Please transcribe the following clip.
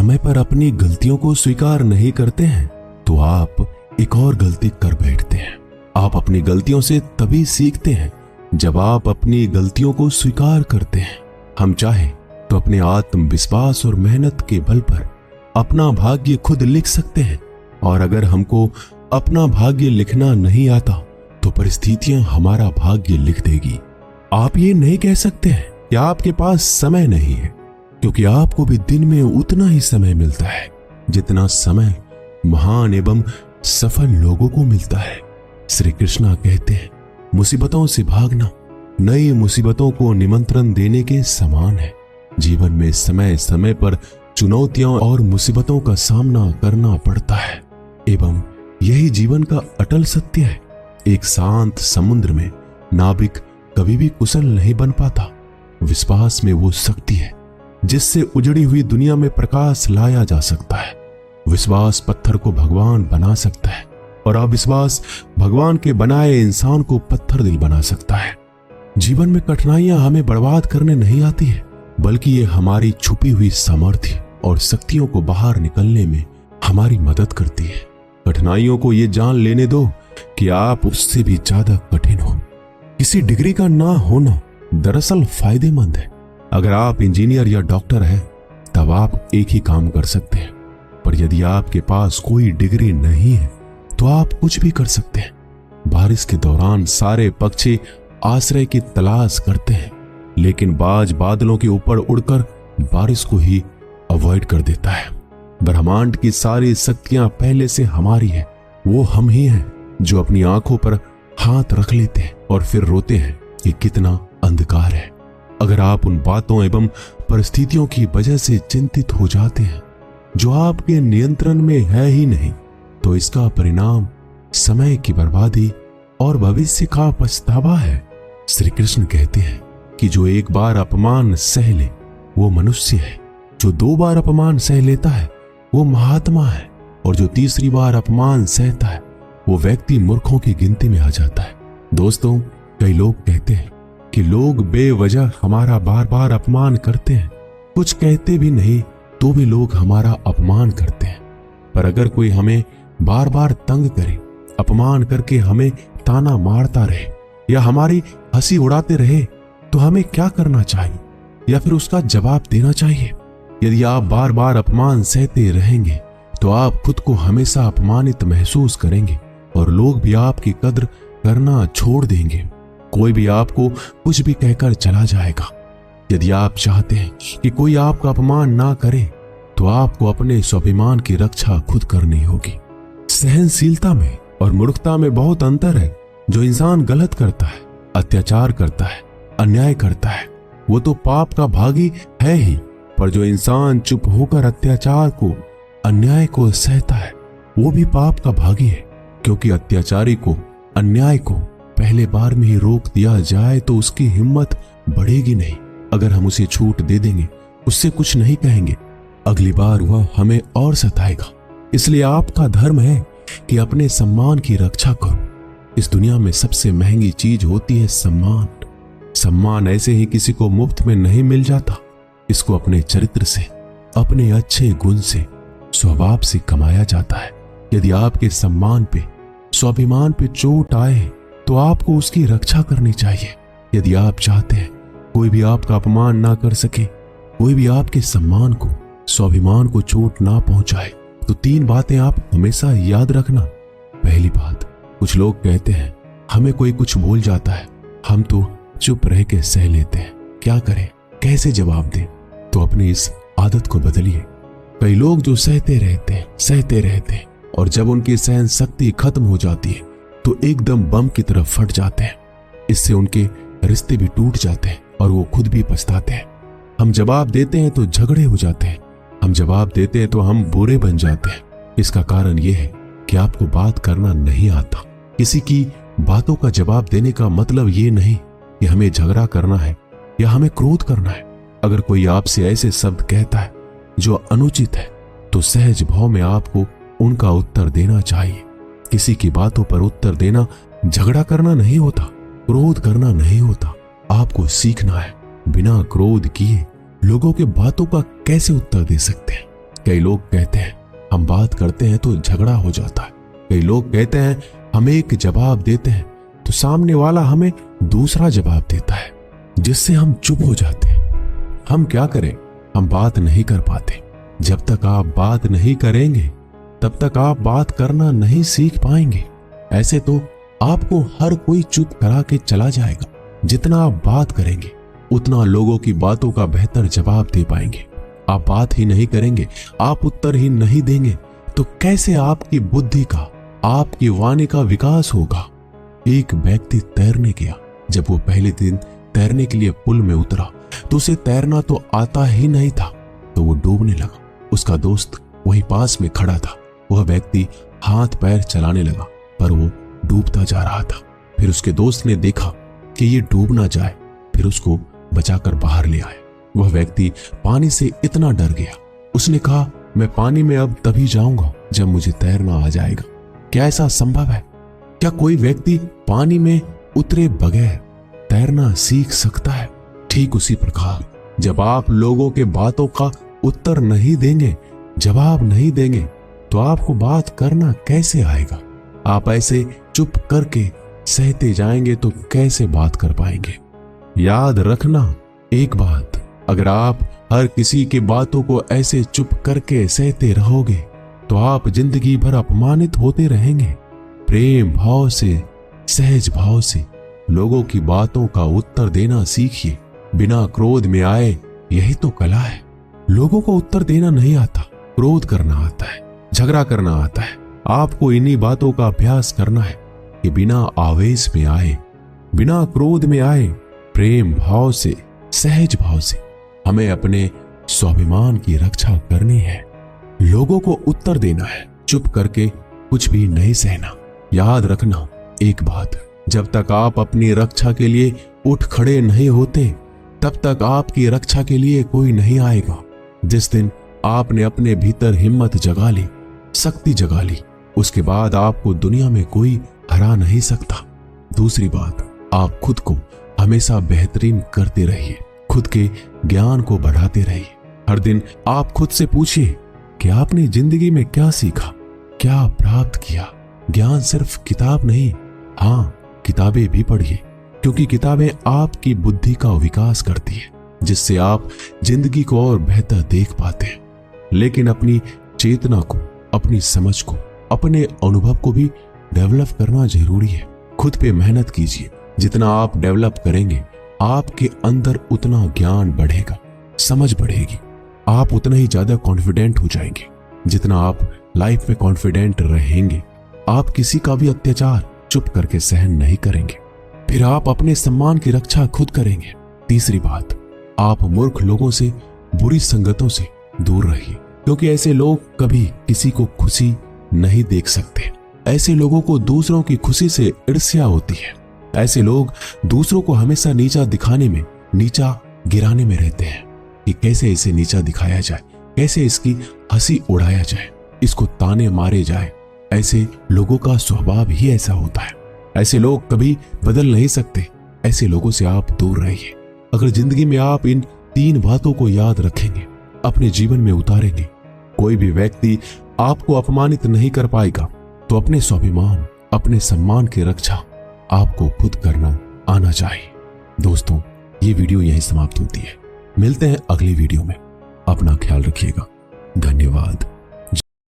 समय पर अपनी गलतियों को स्वीकार नहीं करते हैं तो आप एक और गलती कर बैठते हैं। आप अपनी गलतियों से तभी सीखते हैं जब आप अपनी गलतियों को स्वीकार करते हैं। हम चाहे तो अपने आत्मविश्वास और मेहनत के बल पर अपना भाग्य खुद लिख सकते हैं, और अगर हमको अपना भाग्य लिखना नहीं आता तो परिस्थितियां हमारा भाग्य लिख देगी। आप ये नहीं कह सकते हैं कि आपके पास समय नहीं है, क्योंकि आपको भी दिन में उतना ही समय मिलता है जितना समय महान एवं सफल लोगों को मिलता है। श्री कृष्णा कहते हैं, मुसीबतों से भागना नई मुसीबतों को निमंत्रण देने के समान है। जीवन में समय समय पर चुनौतियों और मुसीबतों का सामना करना पड़ता है एवं यही जीवन का अटल सत्य है। एक शांत समुद्र में नाविक कभी भी कुशल नहीं बन पाता। विश्वास में वो शक्ति है जिससे उजड़ी हुई दुनिया में प्रकाश लाया जा सकता है। विश्वास पत्थर को भगवान बना सकता है और अविश्वास भगवान के बनाए इंसान को पत्थर दिल बना सकता है। जीवन में कठिनाइयां हमें बर्बाद करने नहीं आती है, बल्कि ये हमारी छुपी हुई सामर्थ्य और शक्तियों को बाहर निकलने में हमारी मदद करती है। कठिनाइयों को ये जान लेने दो कि आप उससे भी ज्यादा कठिन हो। किसी डिग्री का ना होना दरअसल फायदेमंद है। अगर आप इंजीनियर या डॉक्टर हैं तब आप एक ही काम कर सकते हैं, पर यदि आपके पास कोई डिग्री नहीं है तो आप कुछ भी कर सकते हैं। बारिश के दौरान सारे पक्षी आश्रय की तलाश करते हैं, लेकिन बाज बादलों के ऊपर उड़कर बारिश को ही अवॉइड कर देता है। ब्रह्मांड की सारी शक्तियां पहले से हमारी है। वो हम ही हैं जो अपनी आंखों पर हाथ रख लेते हैं और फिर रोते हैं कि कितना अंधकार है। अगर आप उन बातों एवं परिस्थितियों की वजह से चिंतित हो जाते हैं जो आपके नियंत्रण में है ही नहीं, तो इसका परिणाम समय की बर्बादी और भविष्य का पछतावा है। श्री कृष्ण कहते हैं कि जो एक बार अपमान सह ले वो मनुष्य है, जो 2 बार अपमान सह लेता है वो महात्मा है, और जो 3री बार अपमान सहता है वो व्यक्ति मूर्खों की गिनती में आ जाता है। दोस्तों, कई लोग कहते हैं कि लोग बेवजह हमारा बार बार अपमान करते हैं, कुछ कहते भी नहीं तो भी लोग हमारा अपमान करते हैं। पर अगर कोई हमें बार बार तंग करे, अपमान करके हमें ताना मारता रहे या हमारी हंसी उड़ाते रहे, तो हमें क्या करना चाहिए या फिर उसका जवाब देना चाहिए? यदि आप बार बार अपमान सहते रहेंगे तो आप खुद को हमेशा अपमानित महसूस करेंगे और लोग भी आपकी कद्र करना छोड़ देंगे। कोई भी आपको कुछ भी कहकर चला जाएगा। यदि आप चाहते हैं कि कोई आपका अपमान ना करे तो आपको अपने स्वाभिमान की रक्षा खुद करनी होगी। सहनशीलता में और मूर्खता में बहुत अंतर है। जो इंसान गलत करता है, अत्याचार करता है, अन्याय करता है, वो तो पाप का भागी है ही, पर जो इंसान चुप होकर अत्याचार को, अन्याय को सहता है वो भी पाप का भागी है। क्योंकि अत्याचारी को, अन्याय को पहले बार में ही रोक दिया जाए तो उसकी हिम्मत बढ़ेगी नहीं। अगर हम उसे छूट दे देंगे, उससे कुछ नहीं कहेंगे, अगली बार वह हमें और सताएगा। इसलिए आपका धर्म है कि अपने सम्मान की रक्षा करो। इस दुनिया में सबसे महंगी चीज होती है सम्मान। सम्मान ऐसे ही किसी को मुफ्त में नहीं मिल जाता। इसको अपने चरित्र से, अपने अच्छे गुण से, स्वभाव से कमाया जाता है। यदि आपके सम्मान पे, स्वाभिमान पे चोट आए तो आपको उसकी रक्षा करनी चाहिए। यदि आप चाहते हैं कोई भी आपका अपमान ना कर सके, कोई भी आपके सम्मान को, स्वाभिमान को चोट ना पहुंचाए, तो 3 बातें आप हमेशा याद रखना। पहली बात, कुछ लोग कहते हैं हमें कोई कुछ बोल जाता है, हम तो चुप रह के सह लेते हैं, क्या करें, कैसे जवाब दें? तो अपनी इस आदत को बदलिए। कई लोग जो सहते रहते हैं और जब उनकी सहन शक्ति खत्म हो जाती है तो एकदम बम की तरफ फट जाते हैं। इससे उनके रिश्ते भी टूट जाते हैं और वो खुद भी पछताते हैं। हम जवाब देते हैं तो झगड़े हो जाते हैं, हम जवाब देते हैं तो हम बुरे बन जाते हैं। इसका कारण यह है कि आपको बात करना नहीं आता। किसी की बातों का जवाब देने का मतलब ये नहीं कि हमें झगड़ा करना है या हमें क्रोध करना है। अगर कोई आपसे ऐसे शब्द कहता है जो अनुचित है तो सहज भाव में आपको उनका उत्तर देना चाहिए। किसी की बातों पर उत्तर देना झगड़ा करना नहीं होता, क्रोध करना नहीं होता। आपको सीखना है बिना क्रोध किए लोगों के बातों का कैसे उत्तर दे सकते हैं। कई लोग कहते हैं हम बात करते हैं तो झगड़ा हो जाता है। कई लोग कहते हैं हम एक जवाब देते हैं तो सामने वाला हमें दूसरा जवाब देता है, जिससे हम चुप हो जाते हैं। हम क्या करें, हम बात नहीं कर पाते। जब तक आप बात नहीं करेंगे तब तक आप बात करना नहीं सीख पाएंगे। ऐसे तो आपको हर कोई चुप करा के चला जाएगा। जितना आप बात करेंगे उतना लोगों की बातों का बेहतर जवाब दे पाएंगे। आप बात ही नहीं करेंगे, आप उत्तर ही नहीं देंगे तो कैसे आपकी बुद्धि का, आपकी वाणी का विकास होगा। एक व्यक्ति तैरने गया। जब वो पहले दिन तैरने के लिए पुल में उतरा तो उसे तैरना तो आता ही नहीं था, तो वो डूबने लगा। उसका दोस्त वहीं पास में खड़ा था। वह व्यक्ति हाथ पैर चलाने लगा पर वो डूबता जा रहा था। फिर उसके दोस्त ने देखा कि ये डूब ना जाए, फिर उसको बचाकर बाहर ले आए। वह व्यक्ति पानी से इतना डर गया, उसने कहा मैं पानी में अब तभी जाऊंगा जब मुझे तैरना आ जाएगा। क्या ऐसा संभव है? क्या कोई व्यक्ति पानी में उतरे बगैर तैरना सीख सकता है? ठीक उसी प्रकार जब आप लोगों के बातों का उत्तर नहीं देंगे, जवाब नहीं देंगे, तो आपको बात करना कैसे आएगा? आप ऐसे चुप करके सहते जाएंगे तो कैसे बात कर पाएंगे? याद रखना एक बात, अगर आप हर किसी की बातों को ऐसे चुप करके सहते रहोगे तो आप जिंदगी भर अपमानित होते रहेंगे। प्रेम भाव से, सहज भाव से लोगों की बातों का उत्तर देना सीखिए। बिना क्रोध में आए, यही तो कला है। लोगों को उत्तर देना नहीं आता, क्रोध करना आता है, झगड़ा करना आता है। आपको इन्हीं बातों का अभ्यास करना है कि बिना आवेश में आए, बिना क्रोध में आए, प्रेम भाव से, सहज भाव से हमें अपने स्वाभिमान की रक्षा करनी है। लोगों को उत्तर देना है, चुप करके कुछ भी नहीं सहना। याद रखना एक बात, जब तक आप अपनी रक्षा के लिए उठ खड़े नहीं होते तब तक आपकी रक्षा के लिए कोई नहीं आएगा। जिस दिन आपने अपने भीतर हिम्मत जगा ली, शक्ति जगा ली, उसके बाद आपको दुनिया में कोई हरा नहीं सकता। दूसरी बात, आप खुद को हमेशा बेहतरीन करते रहिए, खुद के ज्ञान को बढ़ाते रहिए। हर दिन आप खुद से पूछिए कि आपने जिंदगी में क्या सीखा, क्या प्राप्त किया। ज्ञान सिर्फ किताब नहीं, हाँ किताबें भी पढ़िए, क्योंकि किताबें आपकी बुद्धि का विकास करती है, जिससे आप जिंदगी को और बेहतर देख पाते हैं। लेकिन अपनी चेतना को, अपनी समझ को, अपने अनुभव को भी डेवलप करना जरूरी है। खुद पे मेहनत कीजिए। जितना आप डेवलप करेंगे आपके अंदर उतना ज्ञान बढ़ेगा, समझ बढ़ेगी, आप उतना ही ज्यादा कॉन्फिडेंट हो जाएंगे। जितना आप लाइफ में कॉन्फिडेंट रहेंगे आप किसी का भी अत्याचार चुप करके सहन नहीं करेंगे, फिर आप अपने सम्मान की रक्षा खुद करेंगे। तीसरी बात, आप मूर्ख लोगों से, बुरी संगतों से दूर रहिए, क्योंकि ऐसे लोग कभी किसी को खुशी नहीं देख सकते। ऐसे लोगों को दूसरों की खुशी से ईर्ष्या होती है। ऐसे लोग दूसरों को हमेशा नीचा दिखाने में, नीचा गिराने में रहते हैं कि कैसे इसे नीचा दिखाया जाए, कैसे इसकी हंसी उड़ाया जाए, इसको ताने मारे जाए। ऐसे लोगों का स्वभाव ही ऐसा होता है। ऐसे लोग कभी बदल नहीं सकते। ऐसे लोगों से आप दूर रहिए। अगर जिंदगी में आप इन 3 बातों को याद रखेंगे, अपने जीवन में उतारेंगे, कोई भी व्यक्ति आपको अपमानित नहीं कर पाएगा। तो अपने स्वाभिमान, अपने सम्मान की रक्षा आपको खुद करना आना चाहिए। दोस्तों, ये वीडियो यहीं समाप्त होती है। मिलते हैं अगली वीडियो में। अपना ख्याल रखिएगा।